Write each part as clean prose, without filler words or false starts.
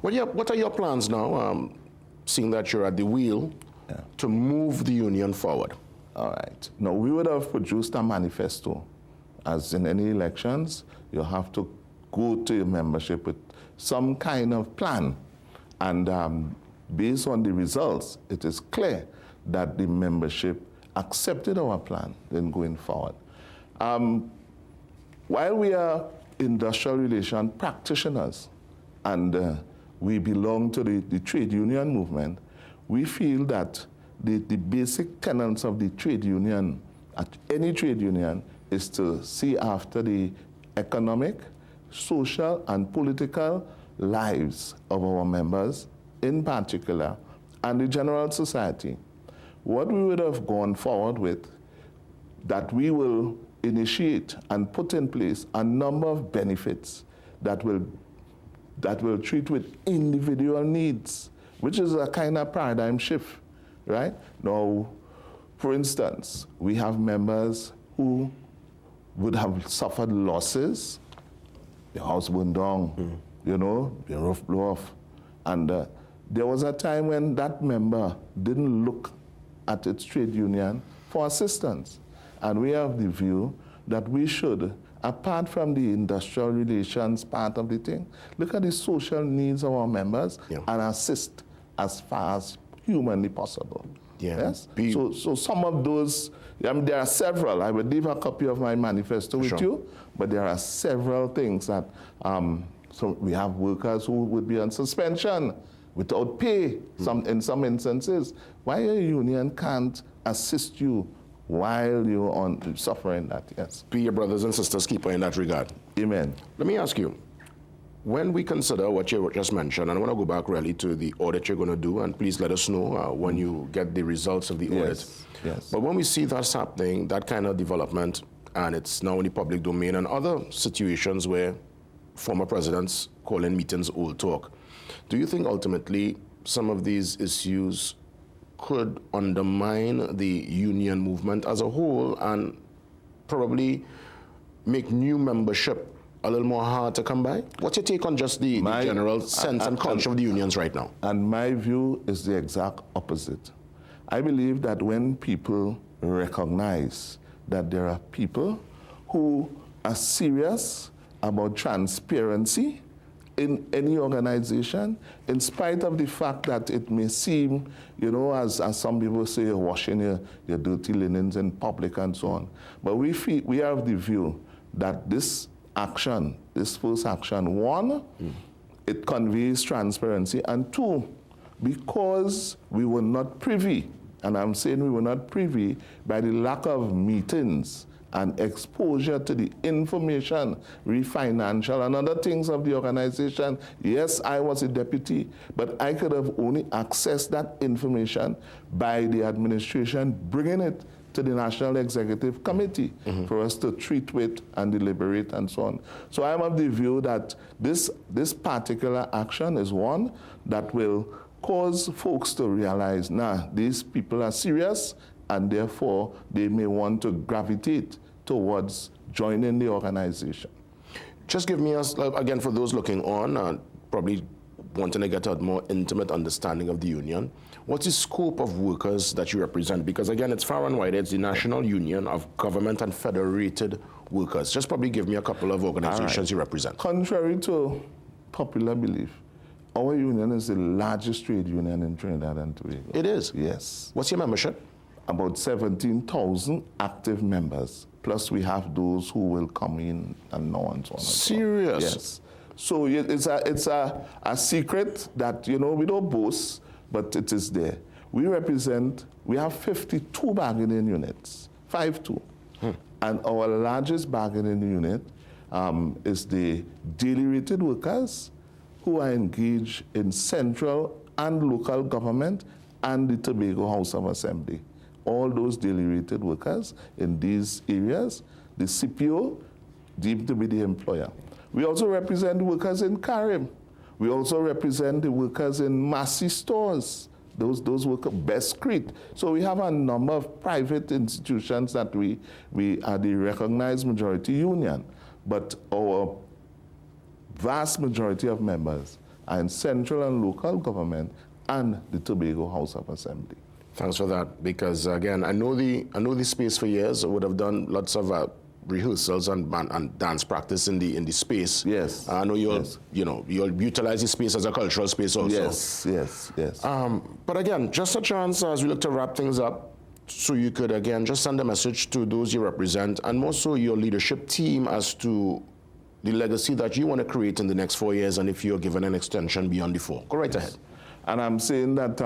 What are your plans now, seeing that you're at the wheel, to move the union forward? All right. Now, we would have produced a manifesto. As in any elections, you have to go to your membership with some kind of plan. And based on the results, it is clear that the membership accepted our plan then going forward. While we are industrial relation practitioners and we belong to the trade union movement, we feel that the basic tenets of the trade union, at any trade union, is to see after the economic, social, and political lives of our members in particular, and the general society. What we would have gone forward with, that we will initiate and put in place a number of benefits that will treat with individual needs, which is a kind of paradigm shift, right? Now, for instance, we have members who would have suffered losses, the house burned down, you know, the roof blew off. And there was a time when that member didn't look at its trade union for assistance. And we have the view that we should, apart from the industrial relations part of the thing, look at the social needs of our members and assist as far as humanly possible. Yes? So some of those, there are several. I will leave a copy of my manifesto with you, but there are several things that, so we have workers who would be on suspension without pay in some instances. Why a union can't assist you while you're suffering that? Yes. Be your brothers and sisters keeper in that regard. Amen. Let me ask you, when we consider what you just mentioned, and I want to go back really to the audit you're going to do, and please let us know when you get the results of the audit. Yes. But when we see that's happening, that kind of development, and it's now in the public domain, and other situations where former presidents call in meetings old talk, do you think ultimately some of these issues could undermine the union movement as a whole and probably make new membership a little more hard to come by? What's your take on just the general sense and culture of the unions right now? And my view is the exact opposite. I believe that when people recognize that there are people who are serious about transparency in any organization, in spite of the fact that it may seem, you know, as some people say, you're washing your dirty linens in public and so on. But we have the view that this action, this first action, one, it conveys transparency, and two, because we were not privy, and I'm saying we were not privy by the lack of meetings and exposure to the information, financial and other things of the organization. Yes, I was a deputy, but I could have only accessed that information by the administration bringing it to the National Executive Committee for us to treat with and deliberate and so on. So I'm of the view that this particular action is one that will cause folks to realize, these people are serious, and therefore they may want to gravitate towards joining the organization. Just give me, again, for those looking on, probably wanting to get a more intimate understanding of the union, what's the scope of workers that you represent? Because again, it's far and wide, it's the National Union of Government and Federated Workers. Just probably give me a couple of organizations you represent. Contrary to popular belief, our union is the largest trade union in Trinidad and Tobago. It is? Yes. What's your membership? About 17,000 active members. Plus we have those who will come in and so on and so on. Serious? Yes. So it's a secret that, you know, we don't boast, but it is there. We have 52 bargaining units, 52. And our largest bargaining unit is the daily rated workers who are engaged in central and local government and the Tobago House of Assembly. All those daily rated workers in these areas, the CPO deemed to be the employer. We also represent workers in Karim. We also represent the workers in Massey stores, those workers, Best Streete. So we have a number of private institutions that we are the recognized majority union. But our vast majority of members and central and local government and the Tobago House of Assembly. Thanks for that, because again, I know the space for years. I would have done lots of rehearsals and dance practice in the space. Yes. I know you'll you'll utilize the space as a cultural space also. Yes. But again, just a chance as we look to wrap things up, so you could again just send a message to those you represent, and more so your leadership team as to the legacy that you want to create in the next 4 years, and if you're given an extension beyond the 4. Go right ahead. And I'm saying that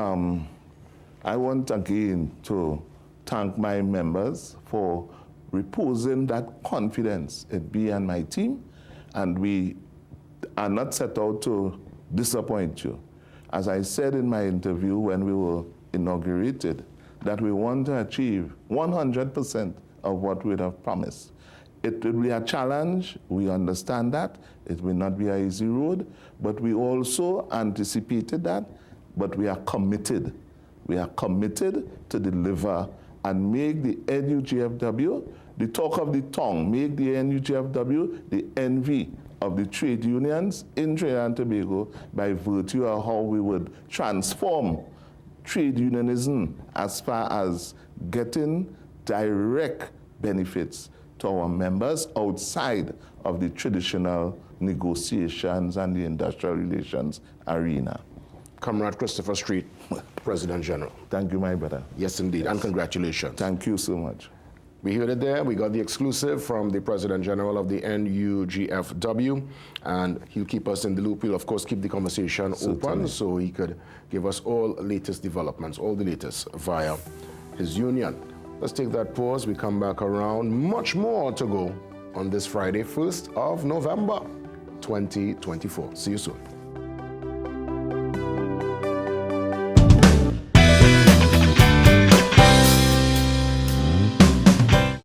I want again to thank my members for reposing that confidence in me and my team, and we are not set out to disappoint you. As I said in my interview when we were inaugurated, that we want to achieve 100% of what we have promised. It will be a challenge, we understand that. It will not be an easy road, but we also anticipated that, but we are committed. We are committed to deliver and make the NUGFW the talk of the tongue, make the NUGFW the envy of the trade unions in Trinidad and Tobago by virtue of how we would transform trade unionism as far as getting direct benefits to our members outside of the traditional negotiations and the industrial relations arena. Comrade Christopher Streete, President General. Thank you, my brother. Yes, indeed, and congratulations. Thank you so much. We heard it there. We got the exclusive from the President General of the NUGFW, and he'll keep us in the loop. We'll, of course, keep the conversation open so he could give us all latest developments, all the latest via his union. Let's take that pause. We come back around. Much more to go on this Friday, 1st of November, 2024. See you soon.